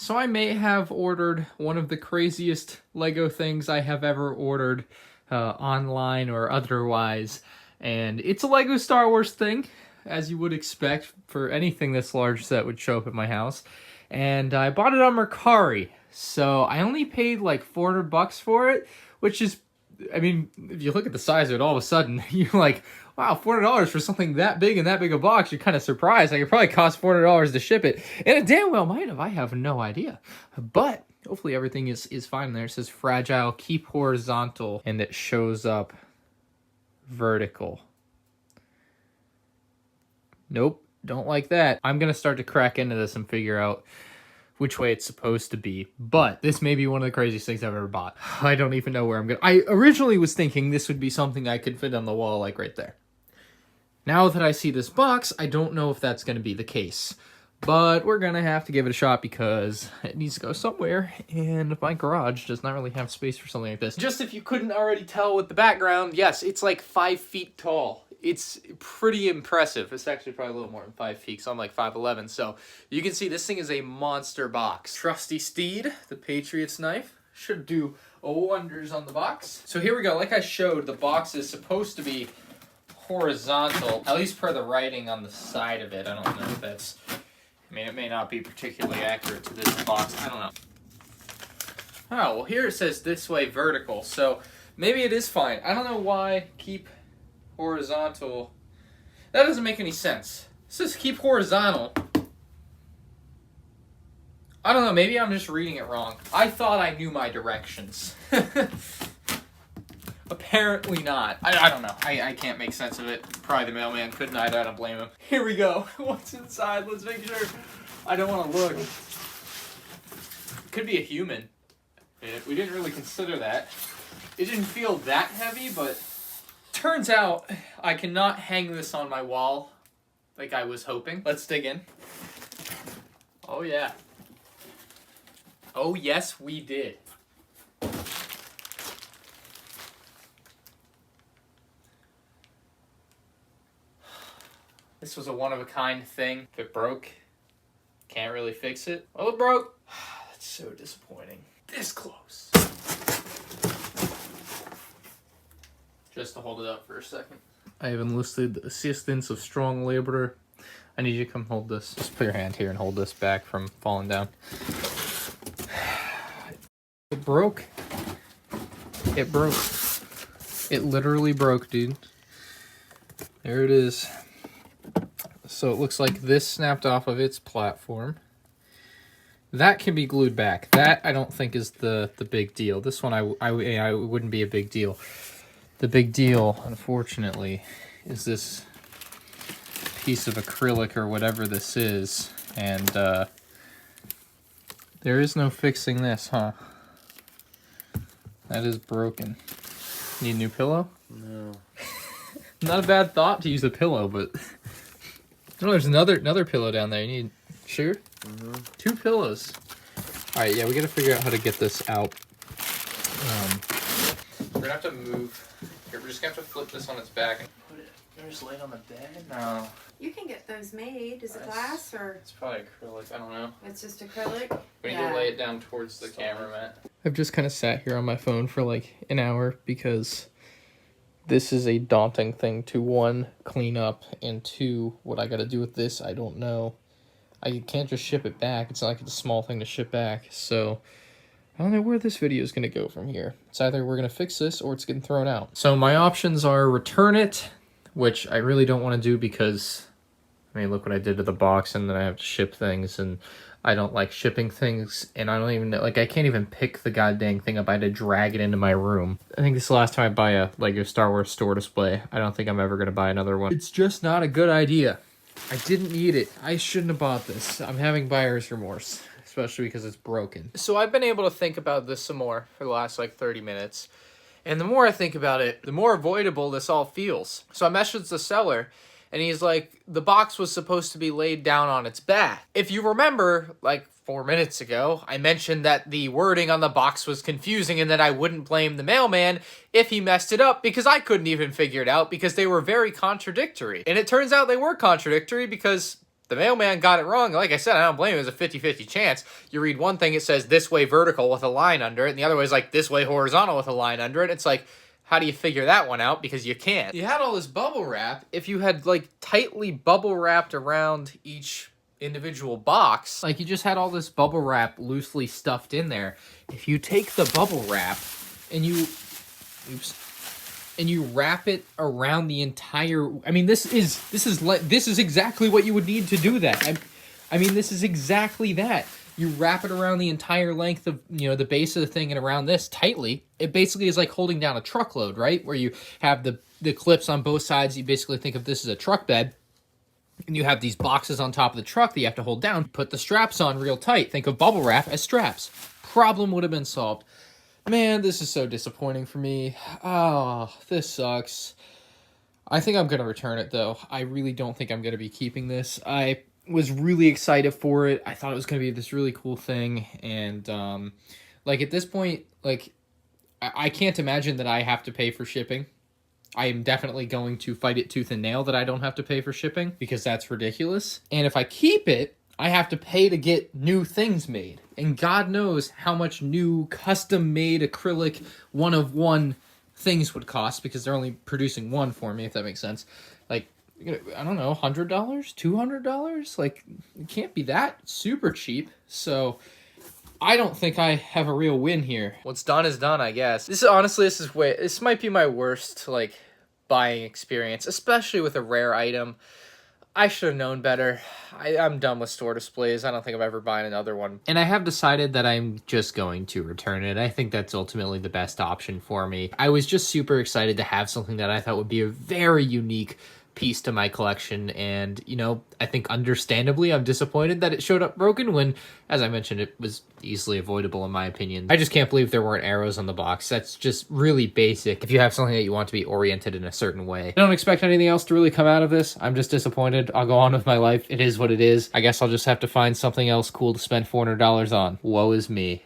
So I may have ordered one of the craziest Lego things I have ever ordered online or otherwise. And it's a Lego Star Wars thing, as you would expect for anything this large that would show up at my house. And I bought it on Mercari. So I only paid like $400 for it, which is, I mean, if you look at the size of it, all of a sudden, you're like, wow, $400 for something that big and that big a box. You're kind of surprised. Like, it probably cost $400 to ship it. And it damn well might have. I have no idea. But hopefully everything is fine there. It says fragile, keep horizontal, and it shows up vertical. Nope, don't like that. I'm going to start to crack into this and figure out which way it's supposed to be. But this may be one of the craziest things I've ever bought. I don't even know where I'm going. I originally was thinking this would be something I could fit on the wall, like right there. Now that I see this box, I don't know if that's going to be the case. But we're going to have to give it a shot because it needs to go somewhere, and my garage does not really have space for something like this. Just if you couldn't already tell with the background, yes, it's like 5 feet tall. It's pretty impressive. It's actually probably a little more than 5 feet, because I'm like 5'11", so you can see this thing is a monster box. Trusty Steed, the Patriot's knife, should do wonders on the box. So here we go. Like I showed, the box is supposed to be horizontal, at least per the writing on the side of it. I don't know if that's... I mean, it may not be particularly accurate to this box. I don't know. Oh, well, here it says this way vertical, so maybe it is fine. I don't know why keep horizontal. That doesn't make any sense. It says keep horizontal. I don't know, maybe I'm just reading it wrong. I thought I knew my directions. Apparently not. I don't know. I can't make sense of it. Probably the mailman couldn't either. I don't blame him. Here we go. What's inside? Let's make sure. I don't want to look. It could be a human. We didn't really consider that. It didn't feel that heavy, but turns out I cannot hang this on my wall like I was hoping. Let's dig in. Oh, yeah. Oh, yes, we did. This was a one-of-a-kind thing. If it broke, can't really fix it. Oh, it broke. That's so disappointing. This close. Just to hold it up for a second. I have enlisted the assistance of strong laborer. I need you to come hold this. Just put your hand here and hold this back from falling down. It broke. It broke. It literally broke, dude. There it is. So it looks like this snapped off of its platform. That can be glued back. That I don't think is the big deal. This one I wouldn't be a big deal. The big deal, unfortunately, is this piece of acrylic or whatever this is. And there is no fixing this, huh? That is broken. Need a new pillow? No. Not a bad thought to use a pillow, but... Oh, there's another pillow down there. You need... Sure? Mm-hmm. 2 pillows. Alright, yeah, we gotta figure out how to get this out. We're gonna have to move... Here, we're just gonna have to flip this on its back and put it... Just lay it on the bed? No. You can get those made. Is it glass or... It's probably acrylic. I don't know. It's just acrylic? We need to lay it down towards the camera mat. I've just kind of sat here on my phone for like an hour because... This is a daunting thing to, 1, clean up, and 2, what I gotta do with this, I don't know. I can't just ship it back. It's not like it's a small thing to ship back, so I don't know where this video is gonna go from here. It's either we're gonna fix this or it's getting thrown out. So my options are return it, which I really don't want to do because, I mean, look what I did to the box, and then I have to ship things, and I don't like shipping things, and I don't even know, like, I can't even pick the goddamn thing up. I had to drag it into my room. I think this is the last time I buy a Lego Star Wars store display. I don't think I'm ever going to buy another one. It's just not a good idea. I didn't need it. I shouldn't have bought this. I'm having buyer's remorse, especially because it's broken. So I've been able to think about this some more for the last, like, 30 minutes. And the more I think about it, the more avoidable this all feels. So I messaged the seller, and he's like, the box was supposed to be laid down on its back. If you remember, like 4 minutes ago, I mentioned that the wording on the box was confusing and that I wouldn't blame the mailman if he messed it up because I couldn't even figure it out because they were very contradictory. And it turns out they were contradictory because The mailman got it wrong. Like I said, I don't blame him. It was a 50-50 chance. You read one thing, it says this way vertical with a line under it, and the other way is like this way horizontal with a line under it. It's like, how do you figure that one out? Because you can't. You had all this bubble wrap. If you had like tightly bubble wrapped around each individual box, like you just had all this bubble wrap loosely stuffed in there. If you take the bubble wrap and you wrap it around the entire, I mean, this is exactly what you would need to do that. I mean, this is exactly that. You wrap it around the entire length of, the base of the thing and around this tightly. It basically is like holding down a truckload, right? Where you have the clips on both sides. You basically think of this as a truck bed. And you have these boxes on top of the truck that you have to hold down. Put the straps on real tight. Think of bubble wrap as straps. Problem would have been solved. Man, this is so disappointing for me. Oh, this sucks. I think I'm going to return it, though. I really don't think I'm going to be keeping this. I was really excited for it. I thought it was going to be this really cool thing. And, at this point, I can't imagine that I have to pay for shipping. I am definitely going to fight it tooth and nail that I don't have to pay for shipping, because that's ridiculous. And if I keep it, I have to pay to get new things made. And God knows how much new custom-made acrylic one-of-one things would cost, because they're only producing one for me, if that makes sense. I don't know, $100? $200? It can't be that super cheap. So I don't think I have a real win here. What's done is done, I guess. This might be my worst, buying experience, especially with a rare item. I should have known better. I'm done with store displays. I don't think I'm ever buying another one. And I have decided that I'm just going to return it. I think that's ultimately the best option for me. I was just super excited to have something that I thought would be a very unique piece to my collection, and I think understandably I'm disappointed that it showed up broken when, as I mentioned, it was easily avoidable in my opinion. I just can't believe there weren't arrows on the box. That's just really basic if you have something that you want to be oriented in a certain way. I don't expect anything else to really come out of this. I'm just disappointed. I'll go on with my life. It is what it is. I guess I'll just have to find something else cool to spend $400 on. Woe is me.